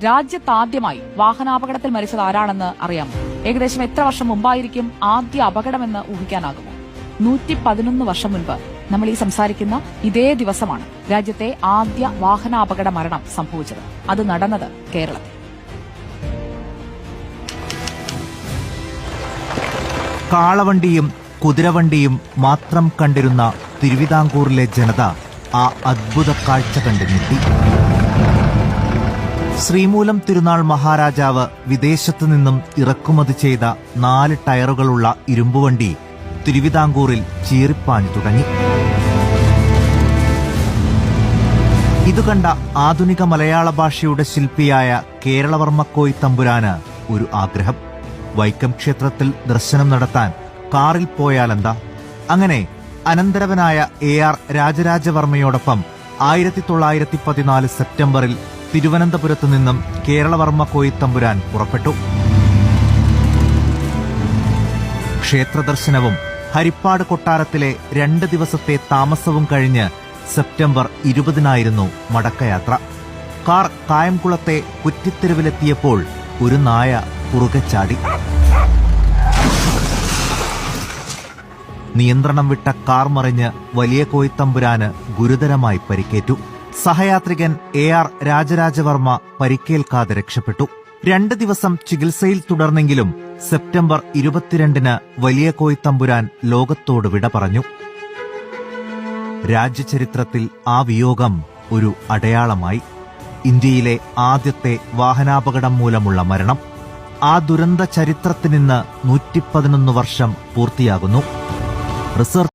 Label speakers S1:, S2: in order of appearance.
S1: രാജ്യത്താദ്യമായി വാഹനാപകടത്തിൽ മരിച്ചത് ആരാണെന്ന് അറിയാമോ? ഏകദേശം എത്ര വർഷം മുമ്പായിരിക്കും ആദ്യ അപകടമെന്ന് ഊഹിക്കാനാകുമോ? 111 വർഷം മുൻപ് നമ്മൾ ഈ സംസാരിക്കുന്ന ഇതേ ദിവസമാണ് രാജ്യത്തെ ആദ്യ വാഹനാപകട മരണം സംഭവിച്ചത്. അത് നടന്നത് കേരളത്തിൽ.
S2: കാളവണ്ടിയും കുതിരവണ്ടിയും മാത്രം കണ്ടിരുന്ന തിരുവിതാംകൂറിലെ ജനത ആ അദ്ഭുത കാഴ്ച കണ്ടു ഞെട്ടി. ശ്രീമൂലം തിരുനാൾ മഹാരാജാവ് വിദേശത്തു നിന്നും ഇറക്കുമതി ചെയ്ത 4 ടയറുകളുള്ള ഇരുമ്പുവണ്ടി തിരുവിതാംകൂറിൽ ചീറിപ്പാഞ്ഞു തുടങ്ങി. ഇതുകണ്ട ആധുനിക മലയാള ഭാഷയുടെ ശില്പിയായ കേരളവർമ്മക്കോയി തമ്പുരാന് ഒരു ആഗ്രഹം. വൈക്കം ക്ഷേത്രത്തിൽ ദർശനം നടത്താൻ കാറിൽ പോയാലെന്താ? അങ്ങനെ അനന്തരവനായ AR രാജരാജവർമ്മയോടൊപ്പം 1914 സെപ്റ്റംബറിൽ തിരുവനന്തപുരത്തു നിന്നും കേരളവർമ്മക്കോയി തമ്പുരാൻ പുറപ്പെട്ടു. ക്ഷേത്രദർശനവും ഹരിപ്പാട് കൊട്ടാരത്തിലെ 2 ദിവസത്തെ താമസവും കഴിഞ്ഞ് സെപ്റ്റംബർ 20 മടക്കയാത്ര. കാർ കായംകുളത്തെ കുറ്റിത്തെരുവിലെത്തിയപ്പോൾ ഒരു നായ കുറുകെ ചാടി. നിയന്ത്രണം വിട്ട കാർ മറിഞ്ഞ് വലിയ കോയിത്തമ്പുരാന് ഗുരുതരമായി പരിക്കേറ്റു. സഹയാത്രികൻ AR രാജരാജവർമ്മ പരിക്കേൽക്കാതെ രക്ഷപ്പെട്ടു. 2 ദിവസം ചികിത്സയിൽ തുടർന്നെങ്കിലും സെപ്റ്റംബർ 22 വലിയ കോയിത്തമ്പുരാൻ ലോകത്തോട് വിട പറഞ്ഞു. രാജ്യചരിത്രത്തിൽ ആ വിയോഗം ഒരു അടയാളമായി. ഇന്ത്യയിലെ ആദ്യത്തെ വാഹനാപകടം മൂലമുള്ള മരണം. ആ ദുരന്ത ചരിത്രത്തിനിന്ന് 111 വർഷം പൂർത്തിയാകുന്നു. റിസർച്ച്